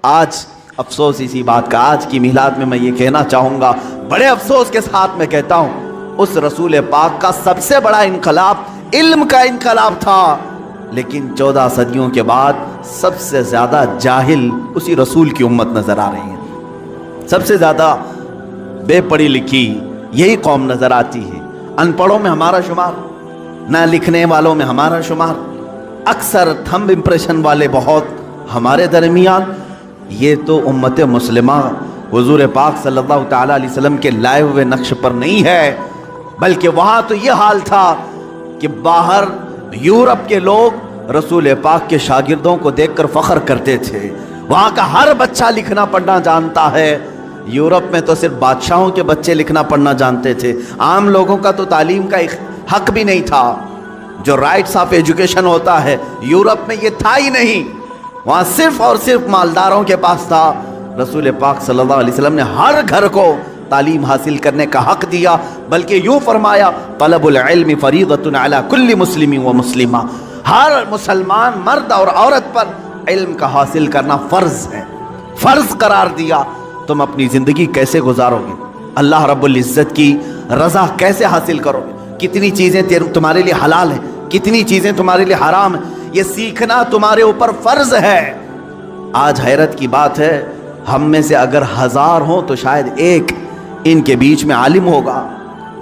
آج افسوس اسی بات کا، آج کی میلاد میں یہ کہنا چاہوں گا، بڑے افسوس کے ساتھ میں کہتا ہوں، اس رسول پاک کا سب سے بڑا انقلاب علم کا انقلاب تھا، لیکن 14 صدیوں کے بعد سب سے زیادہ جاہل اسی رسول کی امت نظر آ رہی ہے، سب سے زیادہ بے پڑھی لکھی یہی قوم نظر آتی ہے، ان پڑھوں میں ہمارا شمار، نہ لکھنے والوں میں ہمارا شمار، اکثر تھمب امپریشن والے بہت ہمارے درمیان۔ یہ تو امت مسلمہ حضور پاک صلی اللہ تعالیٰ علیہ وسلم کے لائے ہوئے نقش پر نہیں ہے، بلکہ وہاں تو یہ حال تھا کہ باہر یورپ کے لوگ رسول پاک کے شاگردوں کو دیکھ کر فخر کرتے تھے، وہاں کا ہر بچہ لکھنا پڑھنا جانتا ہے، یورپ میں تو صرف بادشاہوں کے بچے لکھنا پڑھنا جانتے تھے، عام لوگوں کا تو تعلیم کا حق بھی نہیں تھا، جو رائٹس آف ایجوکیشن ہوتا ہے یورپ میں یہ تھا ہی نہیں، وہاں صرف اور صرف مالداروں کے پاس تھا۔ رسول پاک صلی اللہ علیہ وسلم نے ہر گھر کو تعلیم حاصل کرنے کا حق دیا، بلکہ یوں فرمایا طلب العلم فریضۃ علی کل مسلم و مسلمہ، ہر مسلمان مرد اور عورت پر علم کا حاصل کرنا فرض ہے، فرض قرار دیا۔ تم اپنی زندگی کیسے گزارو گے، اللہ رب العزت کی رضا کیسے حاصل کرو گے، کتنی چیزیں تمہارے لیے حلال ہیں، کتنی چیزیں تمہارے لیے حرام ہیں، یہ سیکھنا تمہارے اوپر فرض ہے۔ آج حیرت کی بات ہے، ہم میں سے اگر 1000 ہوں تو شاید ایک ان کے بیچ میں عالم ہوگا،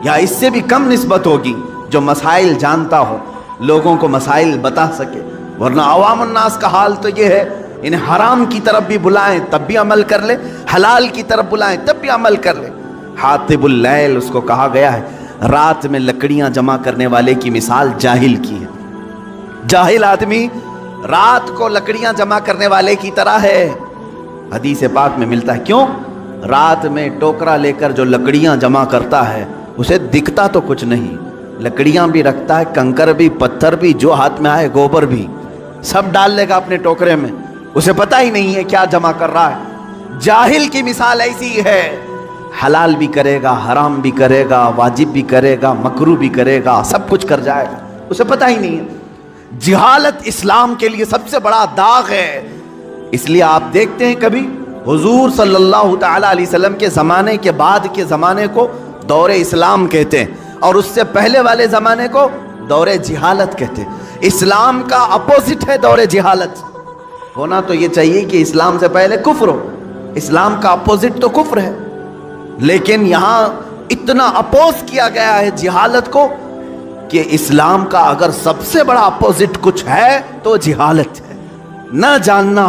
یا اس سے بھی کم نسبت ہوگی جو مسائل جانتا ہو، لوگوں کو مسائل بتا سکے، ورنہ عوام الناس کا حال تو یہ ہے، انہیں حرام کی طرف بھی بلائیں تب بھی عمل کر لے، حلال کی طرف بلائیں تب بھی عمل کر لے۔ حاطب اللیل اس کو کہا گیا ہے، رات میں لکڑیاں جمع کرنے والے کی مثال جاہل کی ہے، جاہل آدمی رات کو لکڑیاں جمع کرنے والے کی طرح ہے۔ حدیث پاک میں ملتا ہے، کیوں؟ رات میں ٹوکرا لے کر جو لکڑیاں جمع کرتا ہے اسے دکھتا تو کچھ نہیں، لکڑیاں بھی رکھتا ہے، کنکر بھی، پتھر بھی، جو ہاتھ میں آئے گوبر بھی، سب ڈال لے گا اپنے ٹوکرے میں، اسے پتہ ہی نہیں ہے کیا جمع کر رہا ہے۔ جاہل کی مثال ایسی ہے، حلال بھی کرے گا، حرام بھی کرے گا، واجب بھی کرے گا، مکروہ بھی کرے گا، سب کچھ کر جائے گا، اسے پتہ ہی نہیں ہے۔ جہالت اسلام کے لیے سب سے بڑا داغ ہے، اس لیے آپ دیکھتے ہیں کبھی حضور صلی اللہ تعالیٰ علیہ وسلم کے زمانے کے بعد کے زمانے کو دور اسلام کہتے ہیں، اور اس سے پہلے والے زمانے کو دور جہالت کہتے ہیں۔ اسلام کا اپوزٹ ہے دور جہالت، ہونا تو یہ چاہیے کہ اسلام سے پہلے کفر ہو، اسلام کا اپوزٹ تو کفر ہے، لیکن یہاں اتنا اپوز کیا گیا ہے جہالت کو کہ اسلام کا اگر سب سے بڑا اپوزٹ کچھ ہے تو جہالت ہے، نہ جاننا،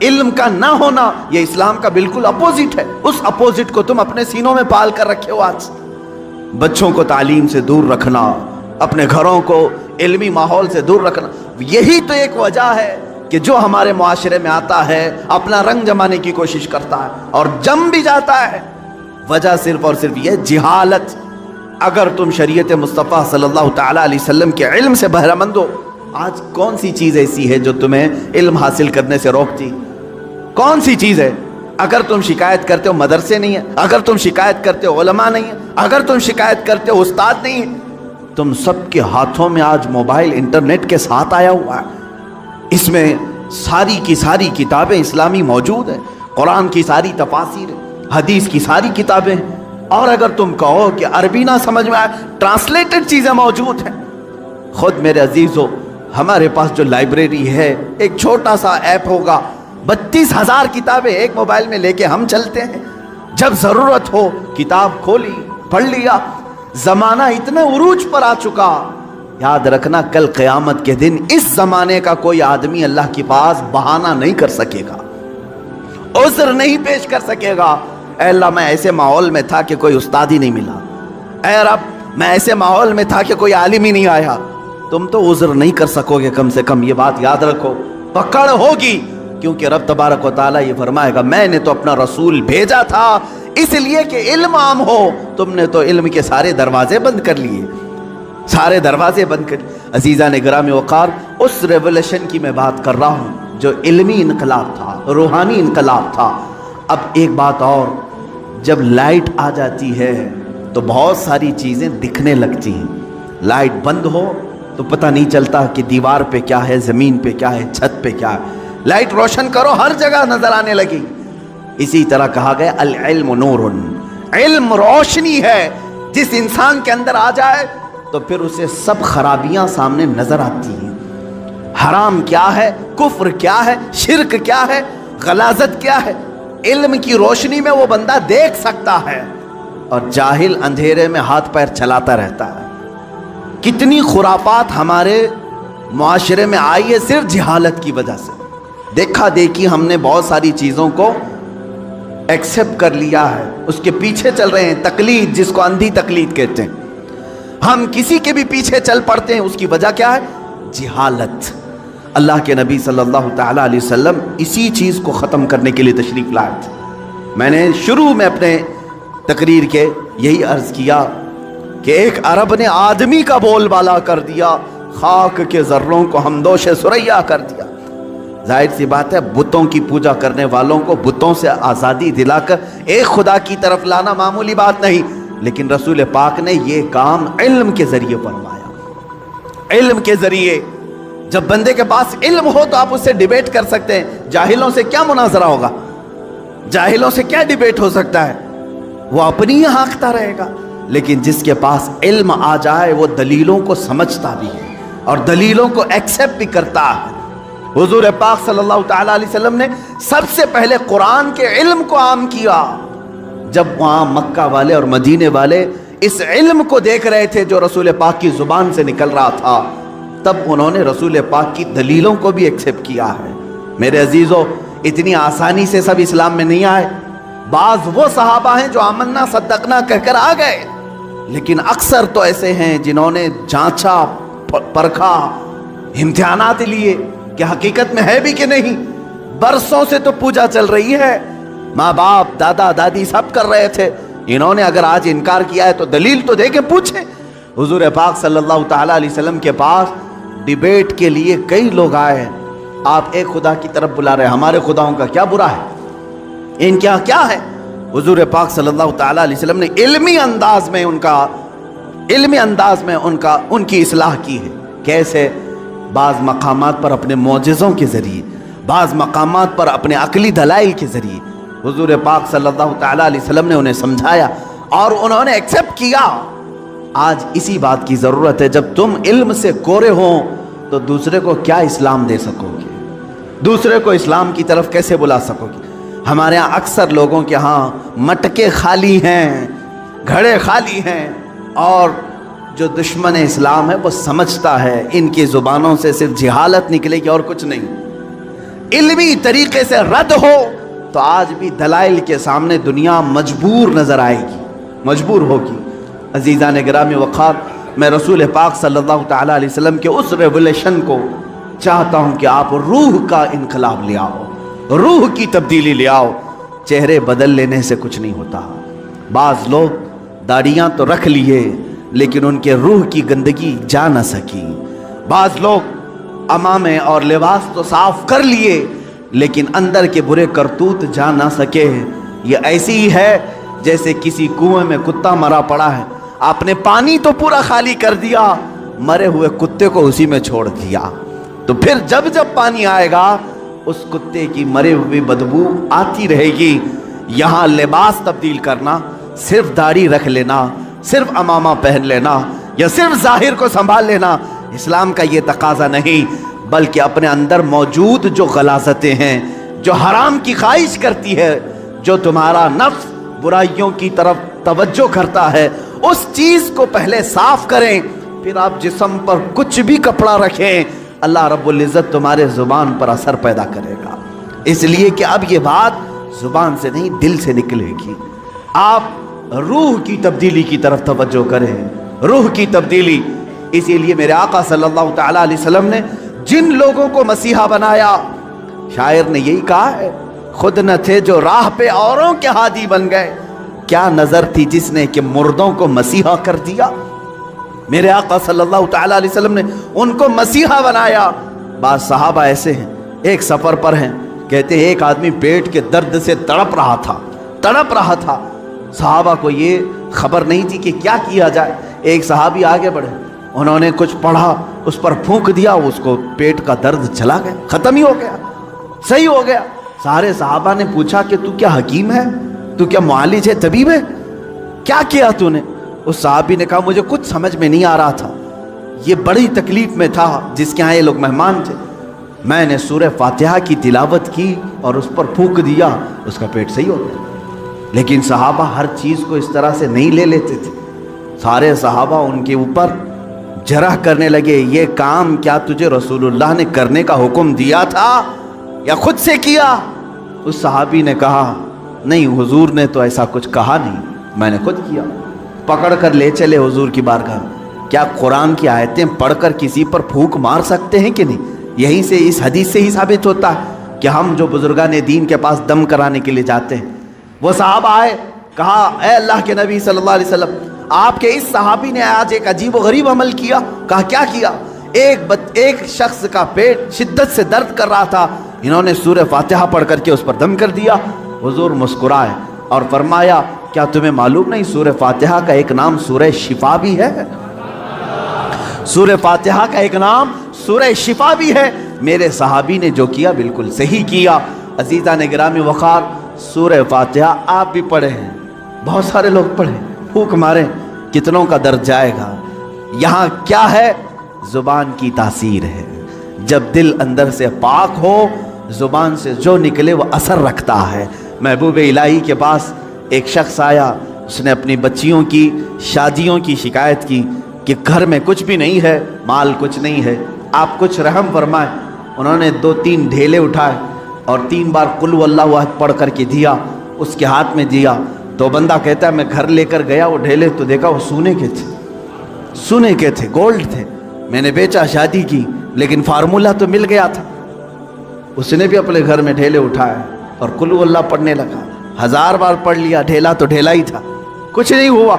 علم کا نہ ہونا، یہ اسلام کا بالکل اپوزٹ ہے۔ اس اپوزٹ کو تم اپنے سینوں میں پال کر رکھے ہو۔ آج بچوں کو تعلیم سے دور رکھنا، اپنے گھروں کو علمی ماحول سے دور رکھنا، یہی تو ایک وجہ ہے کہ جو ہمارے معاشرے میں آتا ہے اپنا رنگ جمانے کی کوشش کرتا ہے، اور جم بھی جاتا ہے، وجہ صرف اور صرف یہ جہالت۔ اگر تم شریعت مصطفیٰ صلی اللہ تعالیٰ علیہ وسلم کے علم سے بہرہ مند ہو، آج کون سی چیز ایسی ہے جو تمہیں علم حاصل کرنے سے روکتی؟ کون سی چیز ہے؟ اگر تم شکایت کرتے ہو مدرسے نہیں ہیں، اگر تم شکایت کرتے ہو علماء نہیں ہیں، اگر تم شکایت کرتے ہو استاد نہیں ہیں، تم سب کے ہاتھوں میں آج موبائل انٹرنیٹ کے ساتھ آیا ہوا ہے، اس میں ساری کی ساری کتابیں اسلامی موجود ہیں، قرآن کی ساری تفاسیر، حدیث کی ساری کتابیں، اور اگر تم کہو کہ عربی نہ سمجھ میں آئے، ٹرانسلیٹڈ چیزیں موجود ہیں۔ خود میرے عزیزو، ہمارے پاس جو لائبریری ہے، ایک چھوٹا سا ایپ ہوگا، 32,000 کتابیں ایک موبائل میں لے کے ہم چلتے ہیں، جب ضرورت ہو کتاب کھولی پڑھ لیا۔ زمانہ اتنا عروج پر آ چکا، یاد رکھنا کل قیامت کے دن اس زمانے کا کوئی آدمی اللہ کے پاس بہانہ نہیں کر سکے گا، عذر نہیں پیش کر سکے گا، اے اللہ میں ایسے ماحول میں تھا کہ کوئی استاد ہی نہیں ملا، اے رب میں ایسے ماحول میں تھا کہ کوئی عالم ہی نہیں آیا۔ تم تو عذر نہیں کر سکو گے، کم سے کم یہ بات یاد رکھو، پکڑ ہوگی، کیونکہ رب تبارک و تعالیٰ یہ فرمائے گا میں نے تو اپنا رسول بھیجا تھا اس لیے کہ علم عام ہو، تم نے تو علم کے سارے دروازے بند کر لیے، سارے دروازے بند کر۔ عزیزان گرامی وقار، اس ریولوشن کی میں بات کر رہا ہوں جو علمی انقلاب تھا، روحانی انقلاب تھا۔ اب ایک بات اور، جب لائٹ آ جاتی ہے تو بہت ساری چیزیں دکھنے لگتی ہیں، لائٹ بند ہو تو پتہ نہیں چلتا کہ دیوار پہ کیا ہے، زمین پہ کیا ہے، چھت پہ کیا ہے، لائٹ روشن کرو، ہر جگہ نظر آنے لگی۔ اسی طرح کہا گیا العلم نور، علم روشنی ہے، جس انسان کے اندر آ جائے تو پھر اسے سب خرابیاں سامنے نظر آتی ہیں۔ حرام کیا ہے، کفر کیا ہے، شرک کیا ہے، غلاظت کیا ہے، علم کی روشنی میں وہ بندہ دیکھ سکتا ہے، اور جاہل اندھیرے میں ہاتھ پیر چلاتا رہتا ہے۔ کتنی خرافات ہمارے معاشرے میں آئی ہے صرف جہالت کی وجہ سے۔ دیکھا دیکھی ہم نے بہت ساری چیزوں کو ایکسپٹ کر لیا ہے، اس کے پیچھے چل رہے ہیں، تقلید جس کو اندھی تقلید کہتے ہیں۔ ہم کسی کے بھی پیچھے چل پڑتے ہیں، اس کی وجہ کیا ہے؟ جہالت۔ اللہ کے نبی صلی اللہ تعالیٰ علیہ وسلم اسی چیز کو ختم کرنے کے لیے تشریف لائے تھے۔ میں نے شروع میں اپنے تقریر کے یہی عرض کیا کہ ایک عرب نے آدمی کا بول بالا کر دیا، خاک کے ذروں کو ہمدوش ثریا کر دیا۔ ظاہر سی بات ہے، بتوں کی پوجا کرنے والوں کو بتوں سے آزادی دلا کر ایک خدا کی طرف لانا معمولی بات نہیں، لیکن رسول پاک نے یہ کام علم کے ذریعے فرمایا۔ علم کے ذریعے، جب بندے کے پاس علم ہو تو آپ اس سے ڈیبیٹ کر سکتے ہیں۔ جاہلوں سے کیا مناظرہ ہوگا؟ جاہلوں سے کیا ڈیبیٹ ہو سکتا ہے؟ وہ اپنی ہی ہانکتا رہے گا۔ لیکن جس کے پاس علم آ جائے وہ دلیلوں کو سمجھتا بھی ہے اور دلیلوں کو ایکسیپٹ بھی کرتا ہے۔ حضور پاک صلی اللہ تعالیٰ علیہ وسلم نے سب سے پہلے قرآن کے علم کو عام کیا۔ جب وہاں مکہ والے اور مدینے والے اس علم کو دیکھ رہے تھے جو رسول پاک کی زبان سے نکل رہا تھا، تب انہوں نے رسول پاک کی دلیلوں کو بھی ایکسیپٹ کیا ہے۔ میرے عزیزو، اتنی آسانی سے سب اسلام میں نہیں آئے۔ بعض وہ صحابہ ہیں جو آمنا صدقنا کہہ کر آ گئے، لیکن اکثر تو ایسے ہیں جنہوں نے جانچا، پرکھا، امتحانات لیے کہ حقیقت میں ہے بھی کہ نہیں۔ برسوں سے تو پوجا چل رہی ہے، ماں باپ دادا دادی سب کر رہے تھے، انہوں نے اگر آج انکار کیا ہے تو دلیل تو دے کے پوچھیں۔ حضور پاک صلی اللہ تعالیٰ علیہ وسلم کے پاس ڈیبیٹ کے لیے کئی لوگ آئے۔ آپ ایک خدا کی طرف بلا رہے ہیں، ہمارے خداؤں کا کیا برا ہے، ان کیا کیا ہے؟ حضور پاک صلی اللہ تعالیٰ علیہ وسلم نے علمی انداز میں ان کی اصلاح کی ہے۔ کیسے؟ بعض مقامات پر اپنے معجزوں کے ذریعے، بعض مقامات پر اپنے عقلی دلائل کے ذریعے حضور پاک صلی اللہ تعالیٰ علیہ وسلم نے انہیں سمجھایا اور انہوں نے ایکسیپٹ کیا۔ آج اسی بات کی ضرورت ہے، جب تم علم سے کورے ہو تو دوسرے کو کیا اسلام دے سکو گے؟ دوسرے کو اسلام کی طرف کیسے بلا سکو گے؟ ہمارے ہاں اکثر لوگوں کے ہاں مٹکے خالی ہیں، گھڑے خالی ہیں، اور جو دشمن اسلام ہے وہ سمجھتا ہے ان کی زبانوں سے صرف جہالت نکلے گی اور کچھ نہیں۔ علمی طریقے سے رد ہو تو آج بھی دلائل کے سامنے دنیا مجبور نظر آئے گی، مجبور ہوگی۔ عزیزان گرامی وقار، میں رسول پاک صلی اللہ تعالیٰ علیہ وسلم کے اس ریولیشن کو چاہتا ہوں کہ آپ روح کا انقلاب لے آؤ، روح کی تبدیلی لے آؤ۔ چہرے بدل لینے سے کچھ نہیں ہوتا۔ بعض لوگ داڑیاں تو رکھ لیے لیکن ان کے روح کی گندگی جا نہ سکی۔ بعض لوگ امامے اور لباس تو صاف کر لیے لیکن اندر کے برے کرتوت جا نہ سکے۔ یہ ایسی ہی ہے جیسے کسی کنویں میں کتا مرا پڑا ہے، آپ نے پانی تو پورا خالی کر دیا، مرے ہوئے کتے کو اسی میں چھوڑ دیا، تو پھر جب پانی آئے گا اس کتے کی مرے ہوئی بدبو آتی رہے گی۔ یہاں لباس تبدیل کرنا، صرف داڑھی رکھ لینا، صرف امامہ پہن لینا یا صرف ظاہر کو سنبھال لینا اسلام کا یہ تقاضا نہیں، بلکہ اپنے اندر موجود جو غلاظتیں ہیں، جو حرام کی خواہش کرتی ہے، جو تمہارا نفس برائیوں کی طرف توجہ کرتا ہے، اس چیز کو پہلے صاف کریں، پھر آپ جسم پر کچھ بھی کپڑا رکھیں، اللہ رب العزت تمہارے زبان پر اثر پیدا کرے گا۔ اس لیے کہ اب یہ بات زبان سے نہیں دل سے نکلے گی۔ آپ روح کی تبدیلی کی طرف توجہ کریں، روح کی تبدیلی۔ اسی لیے میرے آقا صلی اللہ تعالیٰ علیہ وسلم نے جن لوگوں کو مسیحا بنایا، شاعر نے یہی کہا ہے، خود نہ تھے جو راہ پہ اوروں کے ہادی بن گئے، کیا نظر تھی جس نے کہ مردوں کو مسیحا کر دیا۔ میرے آقا صلی اللہ تعالیٰ علیہ وسلم نے ان کو مسیحا بنایا۔ بعض صحابہ ایسے ہیں، ایک سفر پر ہیں، کہتے ہیں ایک آدمی پیٹ کے درد سے تڑپ رہا تھا، صحابہ کو یہ خبر نہیں تھی کہ کیا کیا جائے۔ ایک صحابی آگے بڑھے، انہوں نے کچھ پڑھا، اس پر پھونک دیا، اس کو پیٹ کا درد چلا گیا، ختم ہی ہو گیا۔ صحیح ہو گیا۔ سارے صحابہ نے پوچھا کہ تو کیا حکیم ہے، تو کیا معالج ہے، طبیب ہے، کیا کیا تو نے؟ اس صحابی نے کہا مجھے کچھ سمجھ میں نہیں آ رہا تھا، یہ بڑی تکلیف میں تھا، جس کے ہاں یہ لوگ مہمان تھے، میں نے سورہ فاتحہ کی تلاوت کی اور اس پر پھونک دیا، اس کا پیٹ صحیح ہو گیا۔ لیکن صحابہ ہر چیز کو اس طرح سے نہیں لے لیتے تھے۔ سارے صحابہ ان کے اوپر جرح کرنے لگے، یہ کام کیا تجھے رسول اللہ نے کرنے کا حکم دیا تھا یا خود سے کیا؟ اس صحابی نے کہا نہیں، حضور نے تو ایسا کچھ کہا نہیں، میں نے خود کیا۔ پکڑ کر لے چلے حضور کی بارگاہ۔ کیا قرآن کی آیتیں پڑھ کر کسی پر پھونک مار سکتے ہیں کہ نہیں؟ یہیں سے، اس حدیث سے ہی ثابت ہوتا ہے کہ ہم جو بزرگان دین کے پاس دم کرانے کے لیے جاتے ہیں، وہ صحابہ آئے، کہا اے اللہ کے نبی صلی اللہ علیہ وسلم، آپ کے اس صحابی نے آج ایک عجیب و غریب عمل کیا۔ کہا کیا کیا؟ ایک شخص کا پیٹ شدت سے درد کر رہا تھا، انہوں نے سورہ فاتحہ پڑھ کر کے اس پر دم کر دیا۔ حضور مسکرائے اور فرمایا کیا تمہیں معلوم نہیں سورہ فاتحہ کا ایک نام سورہ شفا بھی ہے؟ سورہ فاتحہ کا ایک نام سورہ شفا بھی ہے۔ میرے صحابی نے جو کیا بالکل صحیح کیا۔ عزیزان گرامی وقار، سورہ فاتحہ آپ بھی پڑھے ہیں، بہت سارے لوگ پڑھیں، پھونک ماریں، کتنوں کا درد جائے گا۔ یہاں کیا ہے؟ زبان کی تاثیر ہے۔ جب دل اندر سے پاک ہو، زبان سے جو نکلے وہ اثر رکھتا ہے۔ محبوب الہی کے پاس ایک شخص آیا، اس نے اپنی بچیوں کی شادیوں کی شکایت کی کہ گھر میں کچھ بھی نہیں ہے، مال کچھ نہیں ہے، آپ کچھ رحم فرمائیں۔ انہوں نے 2-3 ڈھیلے اٹھائے اور 3 بار قل هو اللہ احد پڑھ کر کے دیا، اس کے ہاتھ میں دیا۔ تو بندہ کہتا ہے میں گھر لے کر گیا، وہ ڈھیلے تو دیکھا وہ سونے کے تھے، سونے کے تھے، گولڈ تھے۔ میں نے بیچا، شادی کی، لیکن فارمولہ تو مل گیا تھا۔ اس نے بھی اپنے گھر میں ڈھیلے اٹھائے اور قل هو اللہ پڑھنے لگا، 1000 بار پڑھ لیا، ڈھیلا تو ڈھیلا ہی تھا، کچھ نہیں ہوا۔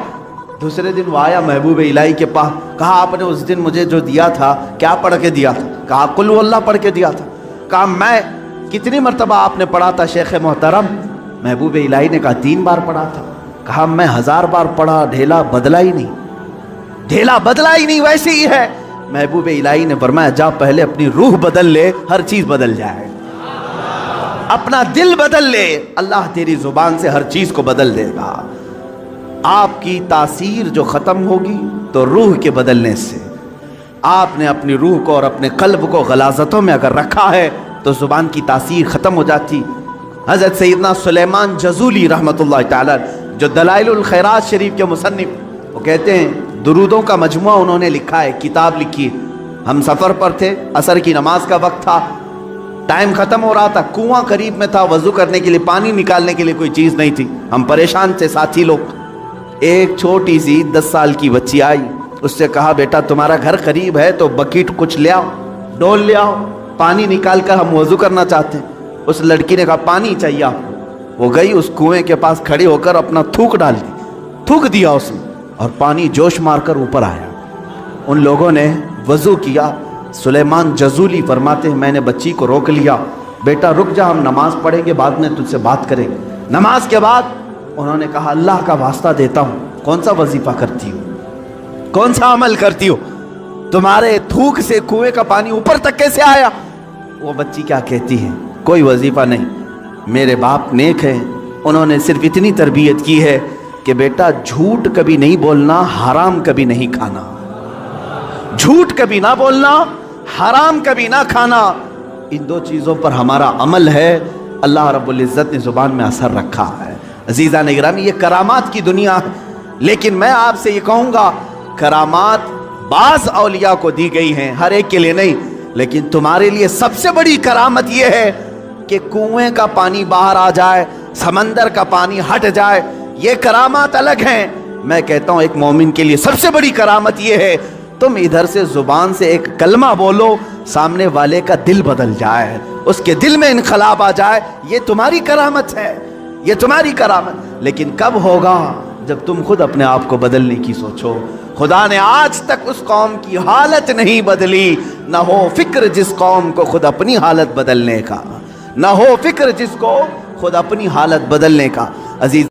دوسرے دن وہ آیا محبوب الہی کے پاس، کہا آپ نے اس دن مجھے جو دیا تھا کیا پڑھ کے دیا تھا؟ کہا قل هو اللہ پڑھ کے دیا تھا۔ کہا میں کتنی مرتبہ آپ نے پڑھا تھا شیخ محترم؟ محبوب الہی نے کہا 3 بار پڑھا تھا۔ کہا میں 1000 بار پڑھا، ڈھیلا بدلا ہی نہیں، ڈھیلا بدلا ہی نہیں، ویسے ہی ہے۔ محبوب الہی نے فرمایا جا پہلے اپنی روح بدل لے، ہر چیز بدل جائے، اپنا دل بدل لے، اللہ تیری زبان سے ہر چیز کو بدل دے گا۔ آپ کی تاثیر جو ختم ہوگی تو روح کے بدلنے سے، آپ نے اپنی روح کو اور اپنے قلب کو غلاظتوں میں اگر رکھا ہے تو زبان کی تاثیر ختم ہو جاتی۔ حضرت سیدنا سلیمان جزولی رحمۃ اللہ تعالی جو دلائل الخیرات شریف کے مصنف، وہ کہتے ہیں درودوں کا مجموعہ انہوں نے لکھا ہے، کتاب لکھی ہے۔ ہم سفر پر تھے، عصر کی نماز کا وقت تھا، ٹائم ختم ہو رہا تھا، کنواں قریب میں تھا، وضو کرنے کے لیے، پانی نکالنے کے لیے کوئی چیز نہیں تھی، ہم پریشان تھے ساتھی لوگ۔ ایک چھوٹی سی 10 سال کی بچی آئی، اس سے کہا بیٹا تمہارا گھر قریب ہے تو بکیٹ کچھ لے آؤ، ڈول لے آؤ، پانی نکال کر ہم وضو کرنا چاہتے ہیں۔ اس لڑکی نے کہا پانی چاہیے آپ کو۔ وہ گئی اس کنویں کے پاس کھڑی ہو کر اپنا تھوک ڈال دی، تھوک دیا اس میں، اور پانی جوش مار کر اوپر آیا۔ ان لوگوں نے وضو کیا۔ سلیمان جزولی فرماتے ہیں میں نے بچی کو روک لیا، بیٹا رک جا، ہم نماز پڑھیں گے، بعد میں تجھ سے بات کریں گے۔ نماز کے بعد انہوں نے کہا اللہ کا واسطہ دیتا ہوں، کون سا وظیفہ کرتی ہو، کون سا عمل کرتی ہو، تمہارے تھوک سے کنویں کا پانی اوپر تک کیسے آیا؟ وہ بچی کیا کہتی ہے کوئی وظیفہ نہیں، میرے باپ نیک ہیں، انہوں نے صرف اتنی تربیت کی ہے کہ بیٹا جھوٹ کبھی نہیں بولنا، حرام کبھی نہیں کھانا، جھوٹ کبھی نہ بولنا، حرام کبھی نہ کھانا، ان 2 چیزوں پر ہمارا عمل ہے۔ اللہ رب العزت نے زبان میں اثر رکھا ہے۔ عزیزان گرامی، یہ کرامات کی دنیا ہے، لیکن میں آپ سے یہ کہوں گا کرامات بعض اولیاء کو دی گئی ہیں، ہر ایک کے لیے نہیں، لیکن تمہارے لیے سب سے بڑی کرامت یہ ہے کہ کنویں کا پانی باہر آ جائے، سمندر کا پانی ہٹ جائے، یہ کرامات الگ ہیں۔ میں کہتا ہوں ایک مومن کے لیے سب سے بڑی کرامت یہ ہے تم ادھر سے زبان سے ایک کلمہ بولو، سامنے والے کا دل بدل جائے، اس کے دل میں انقلاب آ جائے، یہ تمہاری کرامت ہے، یہ تمہاری کرامت۔ لیکن کب ہوگا؟ جب تم خود اپنے آپ کو بدلنے کی سوچو۔ خدا نے آج تک اس قوم کی حالت نہیں بدلی، نہ ہو فکر جس قوم کو خود اپنی حالت بدلنے کا، نہ ہو فکر جس کو خود اپنی حالت بدلنے کا۔ عزیز